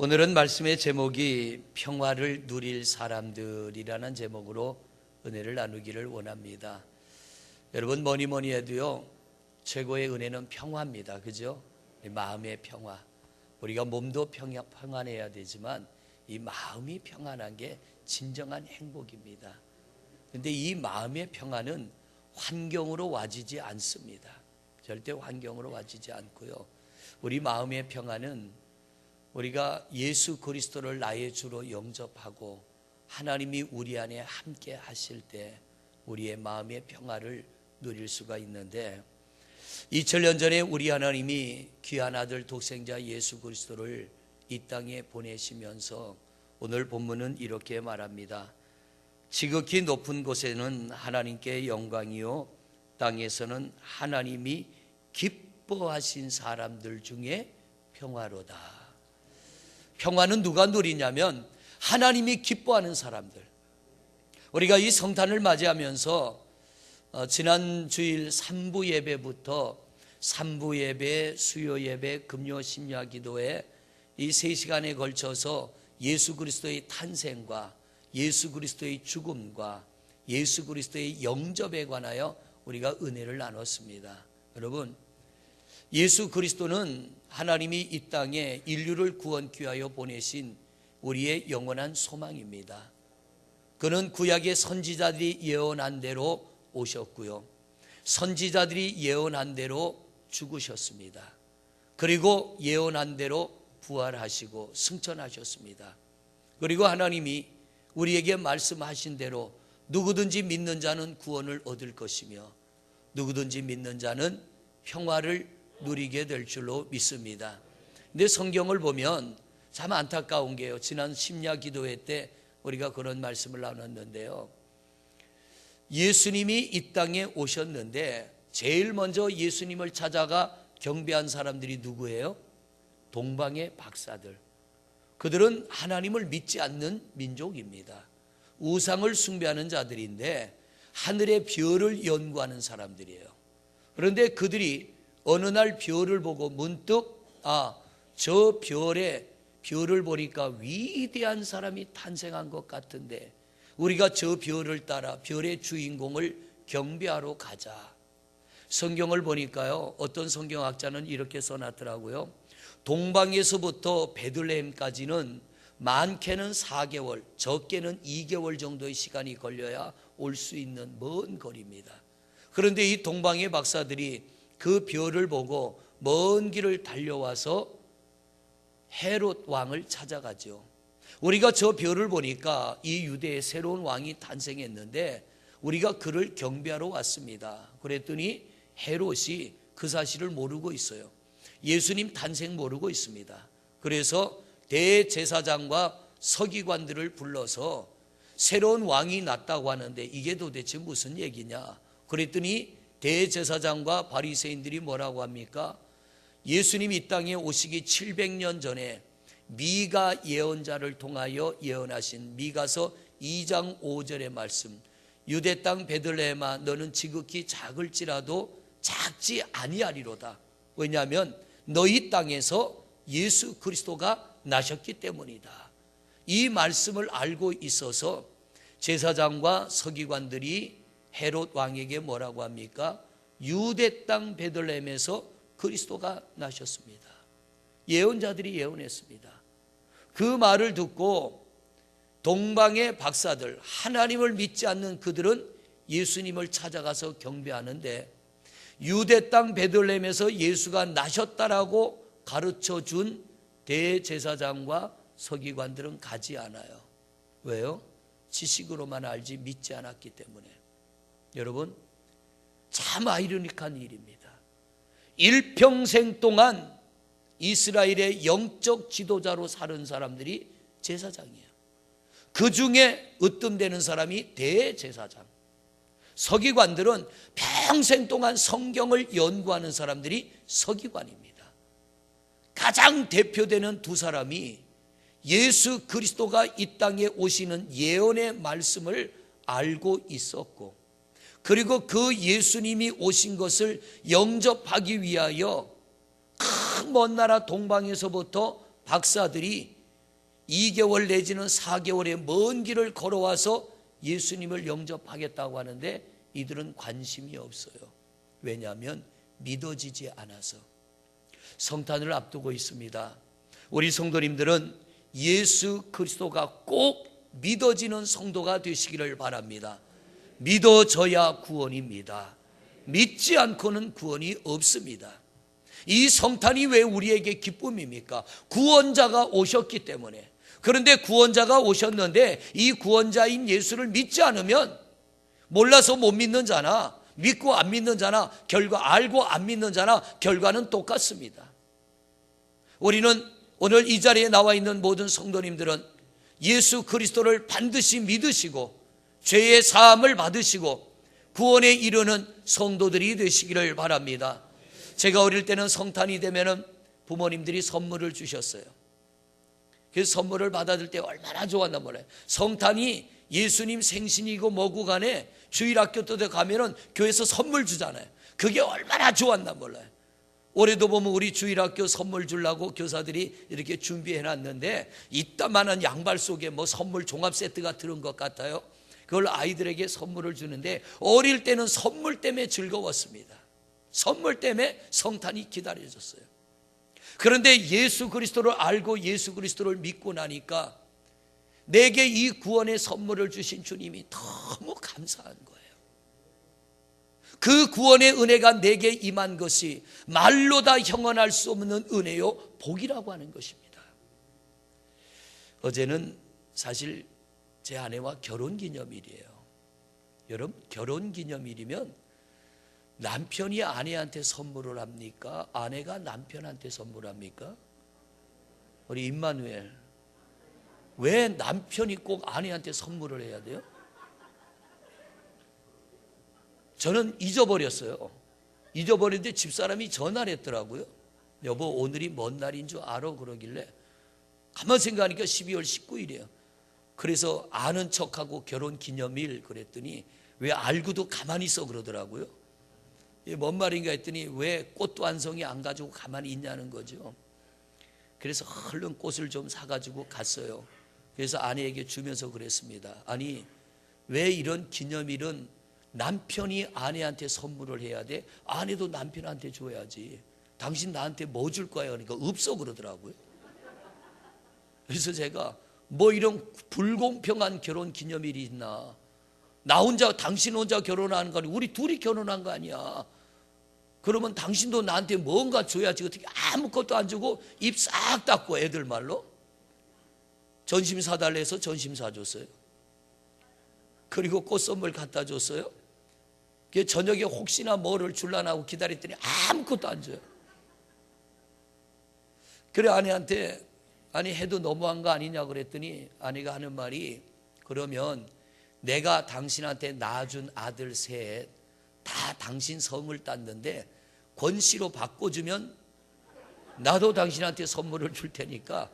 오늘은 말씀의 제목이 평화를 누릴 사람들이라는 제목으로 은혜를 나누기를 원합니다. 여러분 뭐니 해도요 최고의 은혜는 평화입니다. 그죠? 마음의 평화. 우리가 몸도 평안해야 되지만 이 마음이 평안한 게 진정한 행복입니다. 그런데 이 마음의 평안은 환경으로 와지지 않습니다. 절대 환경으로 와지지 않고요. 우리 마음의 평안은 우리가 예수 그리스도를 나의 주로 영접하고 하나님이 우리 안에 함께 하실 때 우리의 마음의 평화를 누릴 수가 있는데, 2000년 전에 우리 하나님이 귀한 아들 독생자 예수 그리스도를 이 땅에 보내시면서 오늘 본문은 이렇게 말합니다. 지극히 높은 곳에는 하나님께 영광이요 땅에서는 하나님이 기뻐하신 사람들 중에 평화로다. 평화는 누가 누리냐면 하나님이 기뻐하는 사람들. 우리가 이 성탄을 맞이하면서 지난 주일 3부 예배부터 3부 예배, 수요 예배, 금요 심야 기도에 이 3시간에 걸쳐서 예수 그리스도의 탄생과 예수 그리스도의 죽음과 예수 그리스도의 영접에 관하여 우리가 은혜를 나눴습니다. 여러분, 예수 그리스도는 하나님이 이 땅에 인류를 구원케 하여 보내신 우리의 영원한 소망입니다. 그는 구약의 선지자들이 예언한 대로 오셨고요, 선지자들이 예언한 대로 죽으셨습니다. 그리고 예언한 대로 부활하시고 승천하셨습니다. 그리고 하나님이 우리에게 말씀하신 대로 누구든지 믿는 자는 구원을 얻을 것이며 누구든지 믿는 자는 평화를 누리게 될 줄로 믿습니다. 근데 성경을 보면 참 안타까운 게요, 지난 심야 기도회 때 우리가 그런 말씀을 나눴는데요, 예수님이 이 땅에 오셨는데 제일 먼저 예수님을 찾아가 경배한 사람들이 누구예요? 동방의 박사들. 그들은 하나님을 믿지 않는 민족입니다. 우상을 숭배하는 자들인데 하늘의 별을 연구하는 사람들이에요. 그런데 그들이 어느 날 별을 보고 문득 저 별을 보니까 위대한 사람이 탄생한 것 같은데 우리가 저 별을 따라 별의 주인공을 경배하러 가자. 성경을 보니까요, 어떤 성경학자는 이렇게 써놨더라고요. 동방에서부터 베들레헴까지는 많게는 4개월, 적게는 2개월 정도의 시간이 걸려야 올 수 있는 먼 거리입니다. 그런데 이 동방의 박사들이 그 별을 보고 먼 길을 달려와서 헤롯 왕을 찾아가죠. 우리가 저 별을 보니까 이 유대의 새로운 왕이 탄생했는데 우리가 그를 경배하러 왔습니다. 그랬더니 헤롯이 그 사실을 모르고 있어요. 예수님 탄생 모르고 있습니다. 그래서 대제사장과 서기관들을 불러서 새로운 왕이 났다고 하는데 이게 도대체 무슨 얘기냐. 그랬더니 대제사장과 바리새인들이 뭐라고 합니까? 예수님이 이 땅에 오시기 700년 전에 미가 예언자를 통하여 예언하신 미가서 2장 5절의 말씀, 유대 땅 베들레헴아 너는 지극히 작을지라도 작지 아니하리로다. 왜냐하면 너희 땅에서 예수 그리스도가 나셨기 때문이다. 이 말씀을 알고 있어서 제사장과 서기관들이 헤롯 왕에게 뭐라고 합니까? 유대 땅 베들레헴에서 그리스도가 나셨습니다. 예언자들이 예언했습니다. 그 말을 듣고 동방의 박사들, 하나님을 믿지 않는 그들은 예수님을 찾아가서 경배하는데 유대 땅 베들레헴에서 예수가 나셨다라고 가르쳐 준 대제사장과 서기관들은 가지 않아요. 왜요? 지식으로만 알지 믿지 않았기 때문에. 여러분, 참 아이러니한 일입니다. 일평생 동안 이스라엘의 영적 지도자로 사는 사람들이 제사장이에요. 그 중에 으뜸되는 사람이 대제사장. 서기관들은 평생 동안 성경을 연구하는 사람들이 서기관입니다. 가장 대표되는 두 사람이 예수 그리스도가 이 땅에 오시는 예언의 말씀을 알고 있었고, 그리고 그 예수님이 오신 것을 영접하기 위하여 큰 먼 나라 동방에서부터 박사들이 2개월 내지는 4개월의 먼 길을 걸어와서 예수님을 영접하겠다고 하는데 이들은 관심이 없어요. 왜냐하면 믿어지지 않아서. 성탄을 앞두고 있습니다. 우리 성도님들은 예수 그리스도가 꼭 믿어지는 성도가 되시기를 바랍니다. 믿어져야 구원입니다. 믿지 않고는 구원이 없습니다. 이 성탄이 왜 우리에게 기쁨입니까? 구원자가 오셨기 때문에. 그런데 구원자가 오셨는데 이 구원자인 예수를 믿지 않으면 몰라서 못 믿는 자나 믿고 안 믿는 자나 결과 알고 안 믿는 자나 결과는 똑같습니다. 우리는 오늘 이 자리에 나와 있는 모든 성도님들은 예수 그리스도를 반드시 믿으시고 죄의 사함을 받으시고 구원에 이르는 성도들이 되시기를 바랍니다. 제가 어릴 때는 성탄이 되면은 부모님들이 선물을 주셨어요. 그래서 선물을 받아들 때 얼마나 좋았나 몰라요. 성탄이 예수님 생신이고 뭐고 간에 주일학교 때 가면은 교회에서 선물 주잖아요. 그게 얼마나 좋았나 몰라요. 올해도 보면 우리 주일학교 선물 주려고 교사들이 이렇게 준비해 놨는데 이따만한 양발 속에 뭐 선물 종합 세트가 들은 것 같아요. 그걸 아이들에게 선물을 주는데 어릴 때는 선물 때문에 즐거웠습니다. 선물 때문에 성탄이 기다려졌어요. 그런데 예수 그리스도를 알고 예수 그리스도를 믿고 나니까 내게 이 구원의 선물을 주신 주님이 너무 감사한 거예요. 그 구원의 은혜가 내게 임한 것이 말로 다 형언할 수 없는 은혜요 복이라고 하는 것입니다. 어제는 사실 제 아내와 결혼기념일이에요. 여러분, 결혼기념일이면 남편이 아내한테 선물을 합니까? 아내가 남편한테 선물합니까? 우리 임마누엘, 왜 남편이 꼭 아내한테 선물을 해야 돼요? 저는 잊어버렸어요. 잊어버렸는데 집사람이 전화를 했더라고요. 여보, 오늘이 뭔 날인 줄 알아? 그러길래 가만 생각하니까 12월 19일이에요. 그래서 아는 척하고 결혼기념일 그랬더니 왜 알고도 가만히 있어 그러더라고요. 이게 뭔 말인가 했더니 왜 꽃도 한 송이 안 가지고 가만히 있냐는 거죠. 그래서 얼른 꽃을 좀 사가지고 갔어요. 그래서 아내에게 주면서 그랬습니다. 아니, 왜 이런 기념일은 남편이 아내한테 선물을 해야 돼? 아내도 남편한테 줘야지. 당신 나한테 뭐 줄 거야? 그러니까 없어 그러더라고요. 그래서 제가 뭐 이런 불공평한 결혼 기념일이 있나? 나 혼자, 당신 혼자 결혼하는 거 아니야? 우리 둘이 결혼한 거 아니야? 그러면 당신도 나한테 뭔가 줘야지. 어떻게 아무것도 안 주고 입 싹 닫고 애들 말로 전심 사달래 해서 전심 사줬어요. 그리고 꽃 선물 갖다 줬어요. 저녁에 혹시나 뭐를 줄라나 하고 기다렸더니 아무것도 안 줘요. 그래 아내한테 아니 해도 너무한 거 아니냐 그랬더니 아내가 하는 말이 그러면 내가 당신한테 낳아준 아들 셋 다 당신 성을 땄는데 권씨로 바꿔주면 나도 당신한테 선물을 줄 테니까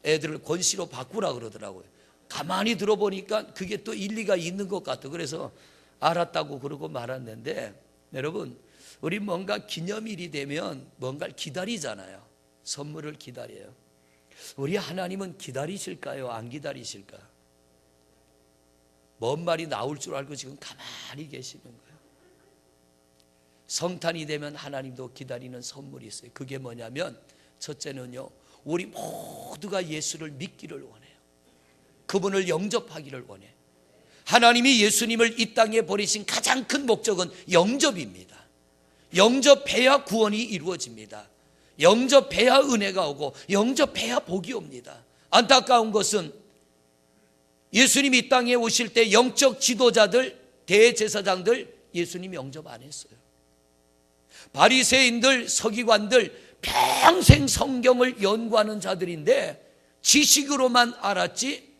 애들을 권씨로 바꾸라 그러더라고요. 가만히 들어보니까 그게 또 일리가 있는 것 같아. 그래서 알았다고 그러고 말았는데 여러분, 우리 뭔가 기념일이 되면 뭔가를 기다리잖아요. 선물을 기다려요. 우리 하나님은 기다리실까요? 안 기다리실까? 뭔 말이 나올 줄 알고 지금 가만히 계시는 거예요. 성탄이 되면 하나님도 기다리는 선물이 있어요. 그게 뭐냐면 첫째는요, 우리 모두가 예수를 믿기를 원해요. 그분을 영접하기를 원해요. 하나님이 예수님을 이 땅에 보내신 가장 큰 목적은 영접입니다. 영접해야 구원이 이루어집니다. 영접해야 은혜가 오고 영접해야 복이 옵니다. 안타까운 것은 예수님이 이 땅에 오실 때 영적 지도자들, 대제사장들 예수님 영접 안 했어요. 바리새인들, 서기관들 평생 성경을 연구하는 자들인데 지식으로만 알았지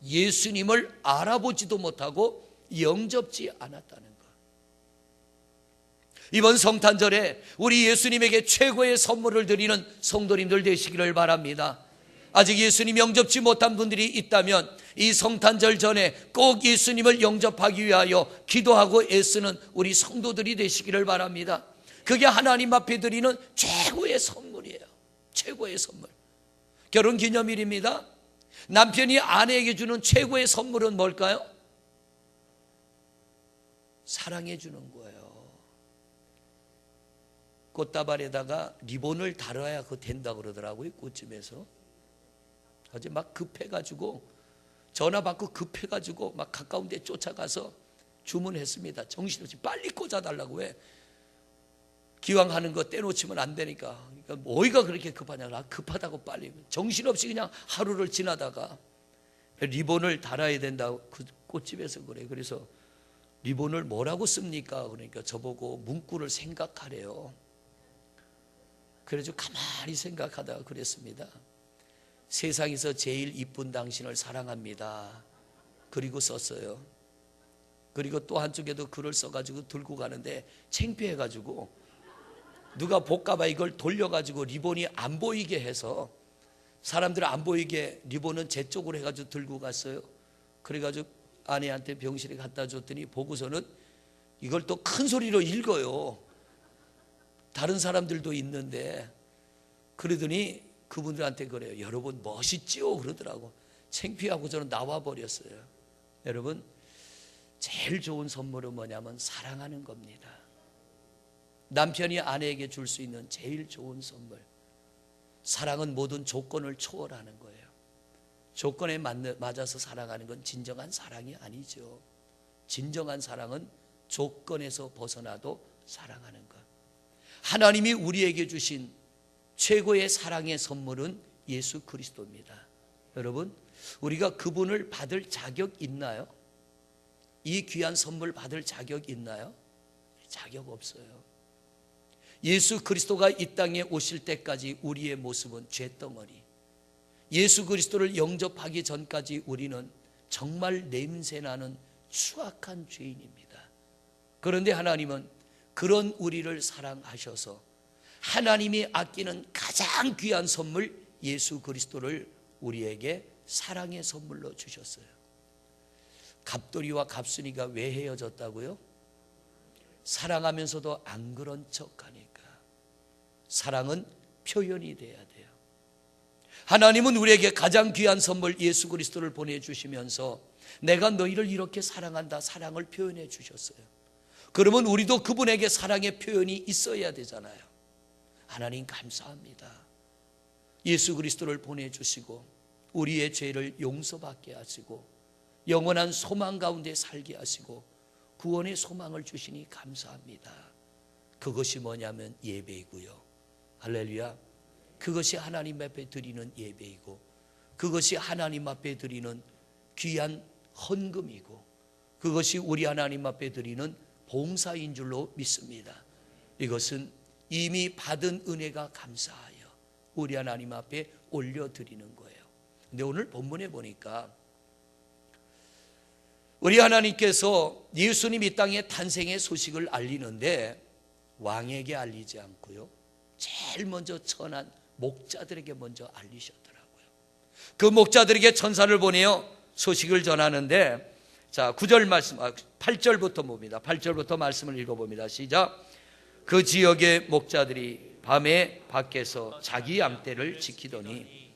예수님을 알아보지도 못하고 영접지 않았다는 것. 이번 성탄절에 우리 예수님에게 최고의 선물을 드리는 성도님들 되시기를 바랍니다. 아직 예수님 영접지 못한 분들이 있다면 이 성탄절 전에 꼭 예수님을 영접하기 위하여 기도하고 애쓰는 우리 성도들이 되시기를 바랍니다. 그게 하나님 앞에 드리는 최고의 선물이에요. 최고의 선물. 결혼기념일입니다. 남편이 아내에게 주는 최고의 선물은 뭘까요? 사랑해 주는 거예요. 꽃다발에다가 리본을 달아야 그거 된다 그러더라고요. 꽃집에서. 어제 막 급해가지고 전화 받고 급해가지고 막 가까운 데 쫓아가서 주문했습니다. 정신없이 빨리 꽂아달라고. 왜? 기왕 하는 거 떼놓치면 안 되니까. 그러니까 뭐가 그렇게 급하냐. 급하다고 빨리. 정신없이 그냥 하루를 지나다가 리본을 달아야 된다고 그 꽃집에서 그래. 그래서 리본을 뭐라고 씁니까? 그러니까 저보고 문구를 생각하래요. 그래서 가만히 생각하다가 그랬습니다. 세상에서 제일 이쁜 당신을 사랑합니다. 그리고 썼어요. 그리고 또 한쪽에도 글을 써가지고 들고 가는데 창피해가지고 누가 볼까봐 이걸 돌려가지고 리본이 안 보이게 해서, 사람들 안 보이게 리본은 제 쪽으로 해가지고 들고 갔어요. 그래가지고 아내한테 병실에 갖다 줬더니 보고서는 이걸 또 큰 소리로 읽어요. 다른 사람들도 있는데. 그러더니 그분들한테 그래요. 여러분 멋있지요? 그러더라고. 창피하고 저는 나와버렸어요. 여러분, 제일 좋은 선물은 뭐냐면 사랑하는 겁니다. 남편이 아내에게 줄 수 있는 제일 좋은 선물, 사랑은 모든 조건을 초월하는 거예요. 조건에 맞아서 사랑하는 건 진정한 사랑이 아니죠. 진정한 사랑은 조건에서 벗어나도 사랑하는 것. 하나님이 우리에게 주신 최고의 사랑의 선물은 예수 그리스도입니다. 여러분, 우리가 그분을 받을 자격 있나요? 이 귀한 선물 받을 자격 있나요? 자격 없어요. 예수 그리스도가 이 땅에 오실 때까지 우리의 모습은 쇳덩어리. 예수 그리스도를 영접하기 전까지 우리는 정말 냄새나는 추악한 죄인입니다. 그런데 하나님은 그런 우리를 사랑하셔서 하나님이 아끼는 가장 귀한 선물 예수 그리스도를 우리에게 사랑의 선물로 주셨어요. 갑돌이와 갑순이가 왜 헤어졌다고요? 사랑하면서도 안 그런 척하니까. 사랑은 표현이 돼야 돼요. 하나님은 우리에게 가장 귀한 선물 예수 그리스도를 보내주시면서 내가 너희를 이렇게 사랑한다, 사랑을 표현해 주셨어요. 그러면 우리도 그분에게 사랑의 표현이 있어야 되잖아요. 하나님 감사합니다. 예수 그리스도를 보내주시고 우리의 죄를 용서받게 하시고 영원한 소망 가운데 살게 하시고 구원의 소망을 주시니 감사합니다. 그것이 뭐냐면 예배이고요. 할렐루야. 그것이 하나님 앞에 드리는 예배이고 그것이 하나님 앞에 드리는 귀한 헌금이고 그것이 우리 하나님 앞에 드리는 봉사인 줄로 믿습니다. 이것은 이미 받은 은혜가 감사하여 우리 하나님 앞에 올려드리는 거예요. 근데 오늘 본문에 보니까 우리 하나님께서 예수님 이 땅에 탄생의 소식을 알리는데 왕에게 알리지 않고요, 제일 먼저 천한 목자들에게 먼저 알리셨더라고요. 그 목자들에게 천사를 보내어 소식을 전하는데, 자 9절 말씀, 8절부터 봅니다. 8절부터 말씀을 읽어봅니다. 시작. 그 지역의 목자들이 밤에 밖에서 자기 양떼를 지키더니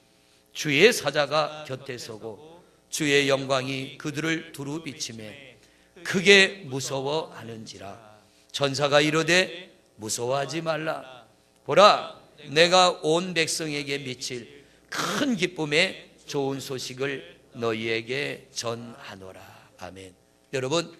주의 사자가 곁에 서고 주의 영광이 그들을 두루 비치매 크게 무서워하는지라. 천사가 이르되 무서워하지 말라. 보라, 내가 온 백성에게 미칠 큰 기쁨의 좋은 소식을 너희에게 전하노라. 아멘. 여러분,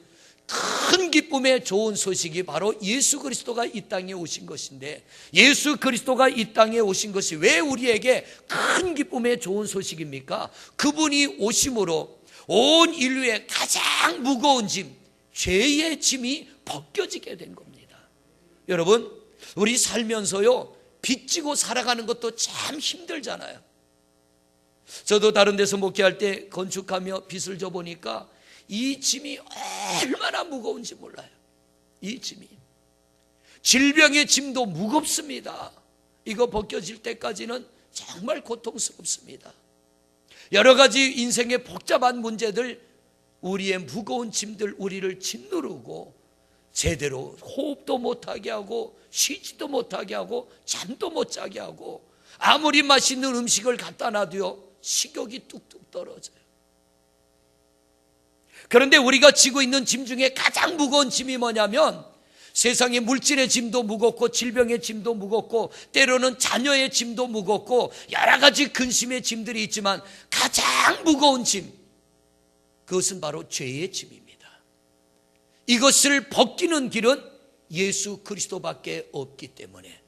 큰 기쁨의 좋은 소식이 바로 예수 그리스도가 이 땅에 오신 것인데, 예수 그리스도가 이 땅에 오신 것이 왜 우리에게 큰 기쁨의 좋은 소식입니까? 그분이 오심으로 온 인류의 가장 무거운 짐, 죄의 짐이 벗겨지게 된 겁니다. 여러분, 우리 살면서요 빚지고 살아가는 것도 참 힘들잖아요. 저도 다른 데서 목회할 때 건축하며 빚을 져보니까 이 짐이 얼마나 무거운지 몰라요. 이 짐이, 질병의 짐도 무겁습니다. 이거 벗겨질 때까지는 정말 고통스럽습니다. 여러 가지 인생의 복잡한 문제들, 우리의 무거운 짐들 우리를 짓누르고 제대로 호흡도 못하게 하고 쉬지도 못하게 하고 잠도 못 자게 하고 아무리 맛있는 음식을 갖다 놔도요 식욕이 뚝뚝 떨어져요. 그런데 우리가 지고 있는 짐 중에 가장 무거운 짐이 뭐냐면 세상의 물질의 짐도 무겁고 질병의 짐도 무겁고 때로는 자녀의 짐도 무겁고 여러 가지 근심의 짐들이 있지만 가장 무거운 짐, 그것은 바로 죄의 짐입니다. 이것을 벗기는 길은 예수 그리스도밖에 없기 때문에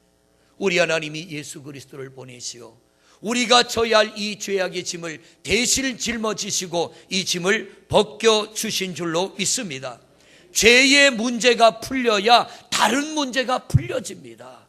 우리 하나님이 예수 그리스도를 보내시어 우리가 져야 할 이 죄악의 짐을 대신 짊어지시고 이 짐을 벗겨주신 줄로 믿습니다. 죄의 문제가 풀려야 다른 문제가 풀려집니다.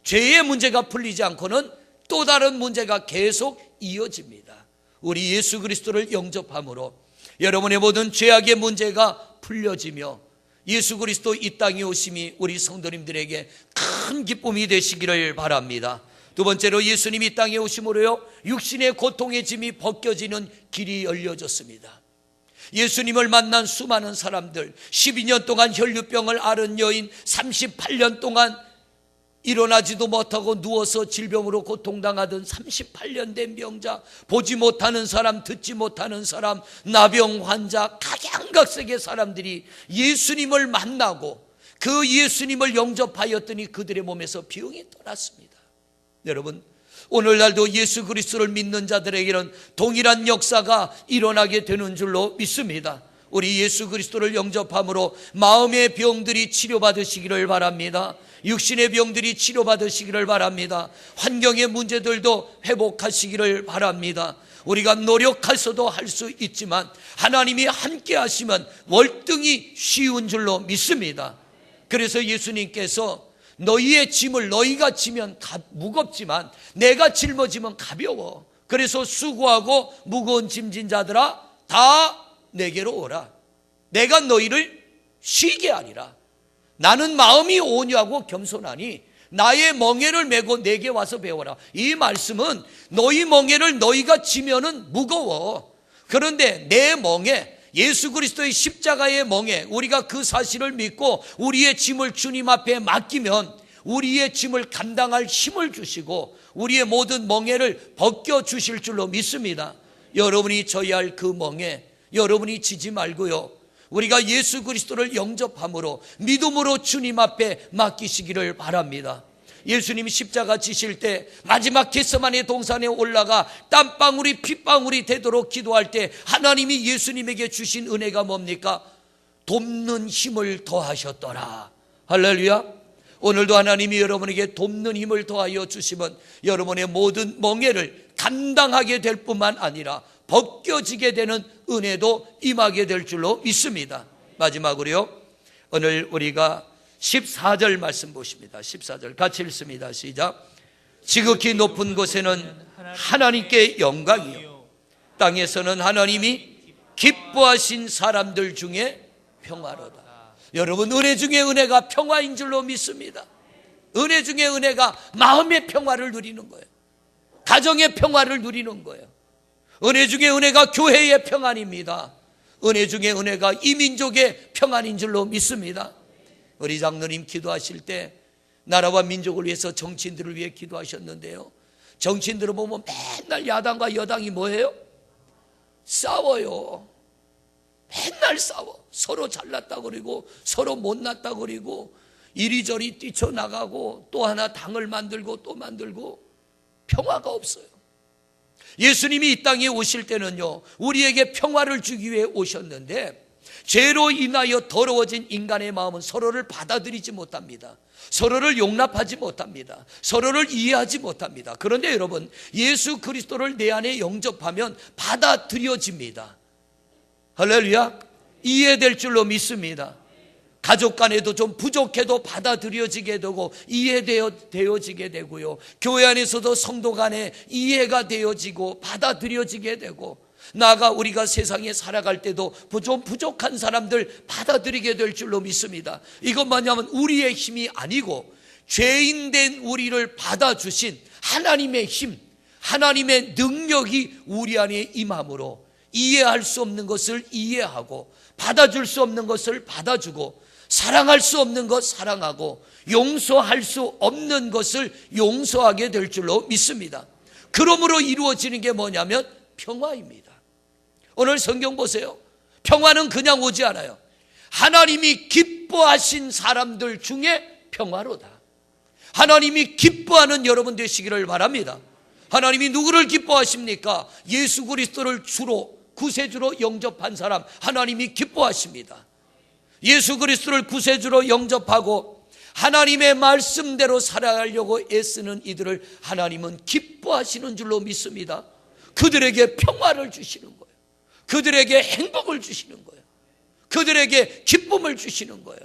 죄의 문제가 풀리지 않고는 또 다른 문제가 계속 이어집니다. 우리 예수 그리스도를 영접함으로 여러분의 모든 죄악의 문제가 풀려지며 예수 그리스도 이 땅에 오심이 우리 성도님들에게 큰 기쁨이 되시기를 바랍니다. 두 번째로 예수님이 이 땅에 오심으로요, 육신의 고통의 짐이 벗겨지는 길이 열려졌습니다. 예수님을 만난 수많은 사람들, 12년 동안 혈류병을 앓은 여인, 38년 동안 일어나지도 못하고 누워서 질병으로 고통당하던 38년 된 병자, 보지 못하는 사람, 듣지 못하는 사람, 나병 환자, 각양각색의 사람들이 예수님을 만나고 그 예수님을 영접하였더니 그들의 몸에서 병이 떠났습니다. 여러분, 오늘날도 예수 그리스도를 믿는 자들에게는 동일한 역사가 일어나게 되는 줄로 믿습니다. 우리 예수 그리스도를 영접함으로 마음의 병들이 치료받으시기를 바랍니다. 육신의 병들이 치료받으시기를 바랍니다. 환경의 문제들도 회복하시기를 바랍니다. 우리가 노력해서도 할 수 있지만 하나님이 함께 하시면 월등히 쉬운 줄로 믿습니다. 그래서 예수님께서 너희의 짐을 너희가 지면 무겁지만 내가 짊어지면 가벼워. 그래서 수고하고 무거운 짐진 자들아 다 내게로 오라. 내가 너희를 쉬게 하리라. 나는 마음이 온유하고 겸손하니 나의 멍에를 메고 내게 와서 배워라. 이 말씀은 너희 멍에를 너희가 지면은 무거워. 그런데 내 멍에, 예수 그리스도의 십자가의 멍에 우리가 그 사실을 믿고 우리의 짐을 주님 앞에 맡기면 우리의 짐을 감당할 힘을 주시고 우리의 모든 멍에를 벗겨주실 줄로 믿습니다. 여러분이 져야 할 그 멍에 여러분이 지지 말고요, 우리가 예수 그리스도를 영접함으로 믿음으로 주님 앞에 맡기시기를 바랍니다. 예수님이 십자가 지실 때 마지막 겟세마네 동산에 올라가 땀방울이 핏방울이 되도록 기도할 때 하나님이 예수님에게 주신 은혜가 뭡니까? 돕는 힘을 더하셨더라. 할렐루야. 오늘도 하나님이 여러분에게 돕는 힘을 더하여 주시면 여러분의 모든 멍에를 감당하게 될 뿐만 아니라 벗겨지게 되는 은혜도 임하게 될 줄로 믿습니다. 마지막으로요, 오늘 우리가 14절 말씀 보십니다. 14절 같이 읽습니다. 시작. 지극히 높은 곳에는 하나님께 영광이요 땅에서는 하나님이 기뻐하신 사람들 중에 평화로다. 여러분, 은혜 중에 은혜가 평화인 줄로 믿습니다. 은혜 중에 은혜가 마음의 평화를 누리는 거예요. 가정의 평화를 누리는 거예요. 은혜 중에 은혜가 교회의 평안입니다. 은혜 중에 은혜가 이 민족의 평안인 줄로 믿습니다. 우리 장로님 기도하실 때 나라와 민족을 위해서 정치인들을 위해 기도하셨는데요, 정치인들을 보면 맨날 야당과 여당이 뭐예요? 싸워요. 맨날 싸워. 서로 잘났다 그러고 서로 못났다 그러고 이리저리 뛰쳐나가고 또 하나 당을 만들고 또 만들고 평화가 없어요. 예수님이 이 땅에 오실 때는요, 우리에게 평화를 주기 위해 오셨는데 죄로 인하여 더러워진 인간의 마음은 서로를 받아들이지 못합니다. 서로를 용납하지 못합니다. 서로를 이해하지 못합니다. 그런데 여러분, 예수 그리스도를 내 안에 영접하면 받아들여집니다. 할렐루야. 이해될 줄로 믿습니다. 가족 간에도 좀 부족해도 받아들여지게 되고 이해되어지게 되고요, 교회 안에서도 성도 간에 이해가 되어지고 받아들여지게 되고, 나아가 우리가 세상에 살아갈 때도 좀 부족한 사람들 받아들이게 될 줄로 믿습니다. 이것 뭐냐면 우리의 힘이 아니고 죄인된 우리를 받아주신 하나님의 힘, 하나님의 능력이 우리 안에 임함으로 이해할 수 없는 것을 이해하고 받아줄 수 없는 것을 받아주고 사랑할 수 없는 것 사랑하고 용서할 수 없는 것을 용서하게 될 줄로 믿습니다. 그러므로 이루어지는 게 뭐냐면 평화입니다. 오늘 성경 보세요. 평화는 그냥 오지 않아요. 하나님이 기뻐하신 사람들 중에 평화로다. 하나님이 기뻐하는 여러분 되시기를 바랍니다. 하나님이 누구를 기뻐하십니까? 예수 그리스도를 주로 구세주로 영접한 사람 하나님이 기뻐하십니다. 예수 그리스도를 구세주로 영접하고 하나님의 말씀대로 살아가려고 애쓰는 이들을 하나님은 기뻐하시는 줄로 믿습니다. 그들에게 평화를 주시는 거예요. 그들에게 행복을 주시는 거예요. 그들에게 기쁨을 주시는 거예요.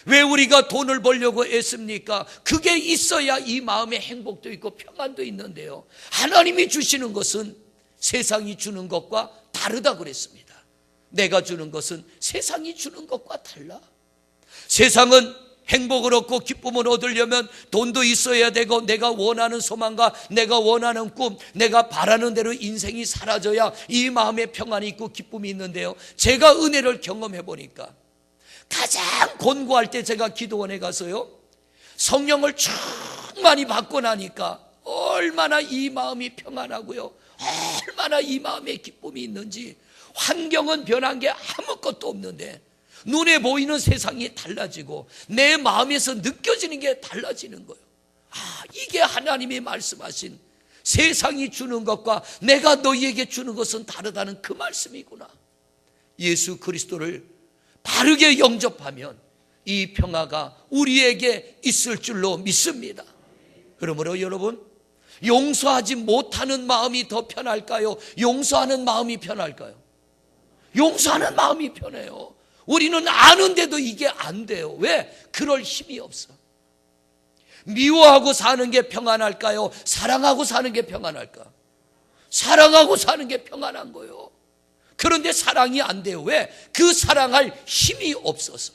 왜 우리가 돈을 벌려고 애씁니까? 그게 있어야 이 마음에 행복도 있고 평안도 있는데요, 하나님이 주시는 것은 세상이 주는 것과 다르다 그랬습니다. 내가 주는 것은 세상이 주는 것과 달라. 세상은 행복을 얻고 기쁨을 얻으려면 돈도 있어야 되고 내가 원하는 소망과 내가 원하는 꿈, 내가 바라는 대로 인생이 사라져야 이 마음에 평안이 있고 기쁨이 있는데요, 제가 은혜를 경험해 보니까 가장 곤고할 때 제가 기도원에 가서요, 성령을 충만히 받고 나니까 얼마나 이 마음이 평안하고요, 얼마나 이 마음에 기쁨이 있는지. 환경은 변한 게 아무것도 없는데 눈에 보이는 세상이 달라지고 내 마음에서 느껴지는 게 달라지는 거예요. 이게 하나님이 말씀하신 세상이 주는 것과 내가 너희에게 주는 것은 다르다는 그 말씀이구나. 예수 그리스도를 바르게 영접하면 이 평화가 우리에게 있을 줄로 믿습니다. 그러므로 여러분, 용서하지 못하는 마음이 더 편할까요? 용서하는 마음이 편할까요? 용서하는 마음이 편해요. 우리는 아는데도 이게 안 돼요. 왜? 그럴 힘이 없어. 미워하고 사는 게 평안할까요? 사랑하고 사는 게 평안할까? 사랑하고 사는 게 평안한 거예요. 그런데 사랑이 안 돼요. 왜? 그 사랑할 힘이 없어서.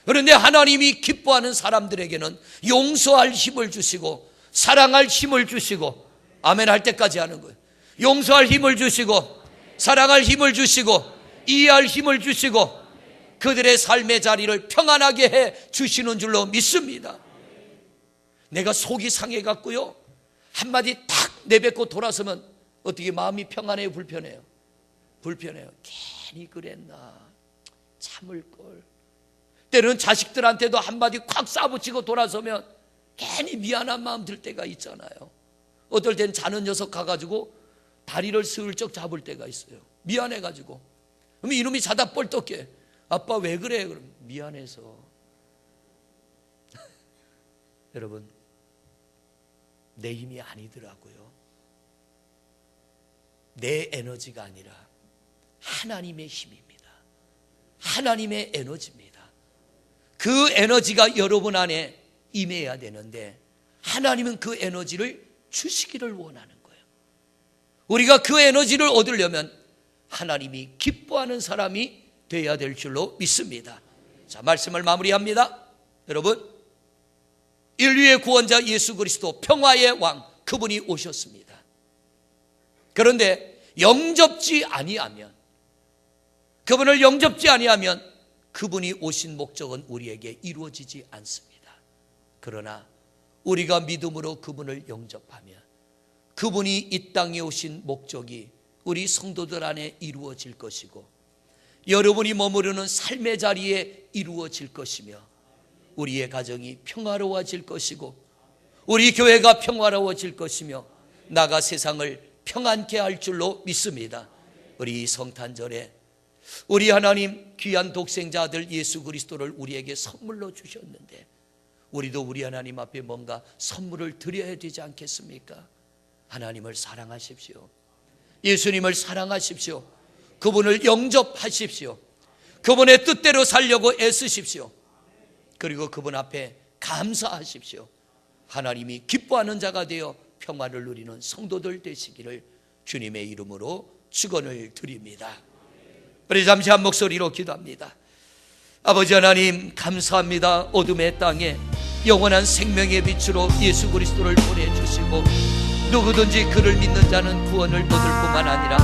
그런데 하나님이 기뻐하는 사람들에게는 용서할 힘을 주시고 사랑할 힘을 주시고, 아멘 할 때까지 하는 거예요. 용서할 힘을 주시고 사랑할 힘을 주시고 이해할 힘을 주시고 그들의 삶의 자리를 평안하게 해 주시는 줄로 믿습니다. 내가 속이 상해갖고요, 한마디 탁 내뱉고 돌아서면 어떻게 마음이 평안해요? 불편해요? 불편해요. 괜히 그랬나, 참을걸. 때로는 자식들한테도 한마디 콱 쏴붙이고 돌아서면 괜히 미안한 마음 들 때가 있잖아요. 어떨 땐 자는 녀석 가가지고 다리를 슬쩍 잡을 때가 있어요. 미안해가지고. 그럼 이놈이 자다 뻘떡 깨. 아빠 왜 그래? 그럼 미안해서. 여러분, 내 힘이 아니더라고요. 내 에너지가 아니라 하나님의 힘입니다. 하나님의 에너지입니다. 그 에너지가 여러분 안에 임해야 되는데 하나님은 그 에너지를 주시기를 원하는 거예요. 우리가 그 에너지를 얻으려면 하나님이 기뻐하는 사람이 되어야 될 줄로 믿습니다. 자, 말씀을 마무리합니다. 여러분, 인류의 구원자 예수 그리스도 평화의 왕, 그분이 오셨습니다. 그런데 영접지 아니하면, 그분을 영접지 아니하면 그분이 오신 목적은 우리에게 이루어지지 않습니다. 그러나 우리가 믿음으로 그분을 영접하면 그분이 이 땅에 오신 목적이 우리 성도들 안에 이루어질 것이고, 여러분이 머무르는 삶의 자리에 이루어질 것이며, 우리의 가정이 평화로워질 것이고, 우리 교회가 평화로워질 것이며, 나가 세상을 평안케 할 줄로 믿습니다. 우리 성탄절에 우리 하나님 귀한 독생자 아들 예수 그리스도를 우리에게 선물로 주셨는데, 우리도 우리 하나님 앞에 뭔가 선물을 드려야 되지 않겠습니까? 하나님을 사랑하십시오. 예수님을 사랑하십시오. 그분을 영접하십시오. 그분의 뜻대로 살려고 애쓰십시오. 그리고 그분 앞에 감사하십시오. 하나님이 기뻐하는 자가 되어 평화를 누리는 성도들 되시기를 주님의 이름으로 축원을 드립니다. 우리 잠시 한 목소리로 기도합니다. 아버지 하나님, 감사합니다. 어둠의 땅에 영원한 생명의 빛으로 예수 그리스도를 보내주시고, 누구든지 그를 믿는 자는 구원을 얻을 뿐만 아니라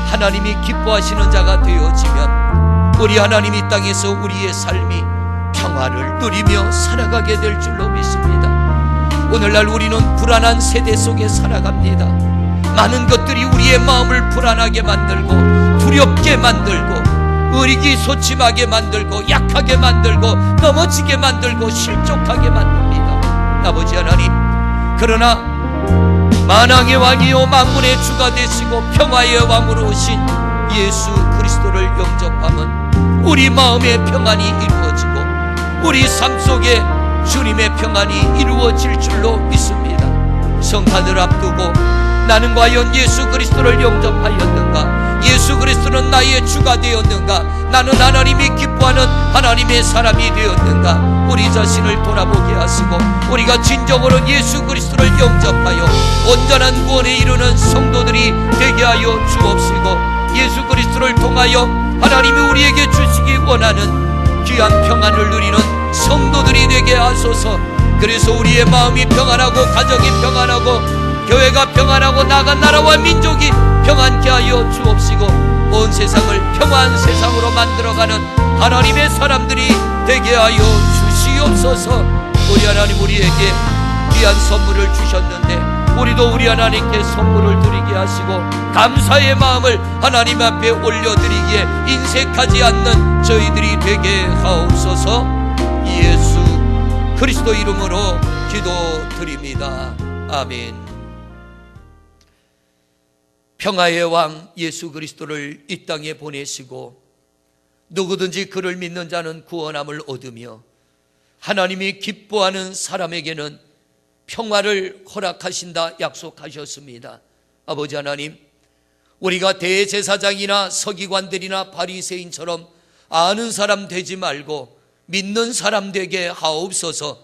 하나님이 기뻐하시는 자가 되어지면 우리 하나님 이 땅에서 우리의 삶이 평화를 누리며 살아가게 될 줄로 믿습니다. 오늘날 우리는 불안한 세대 속에 살아갑니다. 많은 것들이 우리의 마음을 불안하게 만들고 두렵게 만들고 의기소침하게 만들고 약하게 만들고 넘어지게 만들고 실족하게 만듭니다. 아버지 하나님, 그러나 만왕의 왕이요 만군의 주가 되시고 평화의 왕으로 오신 예수 그리스도를 영접하면 우리 마음의 평안이 이루어지고 우리 삶 속에 주님의 평안이 이루어질 줄로 믿습니다. 성탄을 앞두고 나는 과연 예수 그리스도를 영접하였는가? 예수 그리스도는 나의 주가 되었는가? 나는 하나님이 기뻐하는 하나님의 사람이 되었는가? 우리 자신을 돌아보게 하시고 우리가 진정으로 예수 그리스도를 영접하여 온전한 구원에 이르는 성도들이 되게 하여 주옵시고, 예수 그리스도를 통하여 하나님이 우리에게 주시기 원하는 귀한 평안을 누리는 성도들이 되게 하소서. 그래서 우리의 마음이 평안하고 가정이 평안하고 교회가 평안하고 나아간 나라와 민족이 평안케 하여 주옵시고, 온 세상을 평안한 세상으로 만들어가는 하나님의 사람들이 되게 하여 주시옵소서. 우리 하나님, 우리에게 귀한 선물을 주셨는데 우리도 우리 하나님께 선물을 드리게 하시고 감사의 마음을 하나님 앞에 올려드리기에 인색하지 않는 저희들이 되게 하옵소서. 예수 그리스도 이름으로 기도드립니다. 아멘. 평화의 왕 예수 그리스도를 이 땅에 보내시고 누구든지 그를 믿는 자는 구원함을 얻으며 하나님이 기뻐하는 사람에게는 평화를 허락하신다 약속하셨습니다. 아버지 하나님, 우리가 대제사장이나 서기관들이나 바리새인처럼 아는 사람 되지 말고 믿는 사람 되게 하옵소서.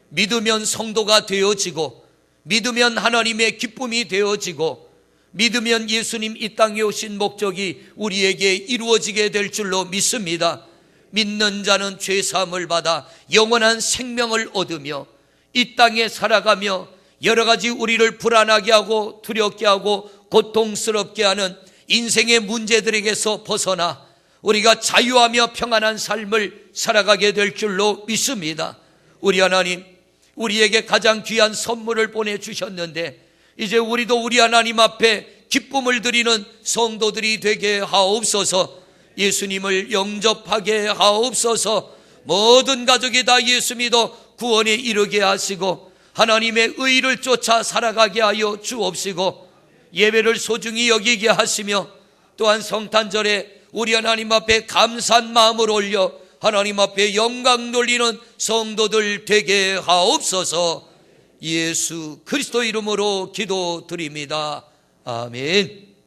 믿으면 성도가 되어지고 믿으면 하나님의 기쁨이 되어지고 믿으면 예수님 이 땅에 오신 목적이 우리에게 이루어지게 될 줄로 믿습니다. 믿는 자는 죄사함을 받아 영원한 생명을 얻으며 이 땅에 살아가며 여러 가지 우리를 불안하게 하고 두렵게 하고 고통스럽게 하는 인생의 문제들에게서 벗어나 우리가 자유하며 평안한 삶을 살아가게 될 줄로 믿습니다. 우리 하나님, 우리에게 가장 귀한 선물을 보내주셨는데 이제 우리도 우리 하나님 앞에 기쁨을 드리는 성도들이 되게 하옵소서. 예수님을 영접하게 하옵소서. 모든 가족이 다 예수 믿어 구원에 이르게 하시고 하나님의 의를 쫓아 살아가게 하여 주옵시고, 예배를 소중히 여기게 하시며 또한 성탄절에 우리 하나님 앞에 감사한 마음을 올려 하나님 앞에 영광 돌리는 성도들 되게 하옵소서. 예수 그리스도 이름으로 기도드립니다. 아멘.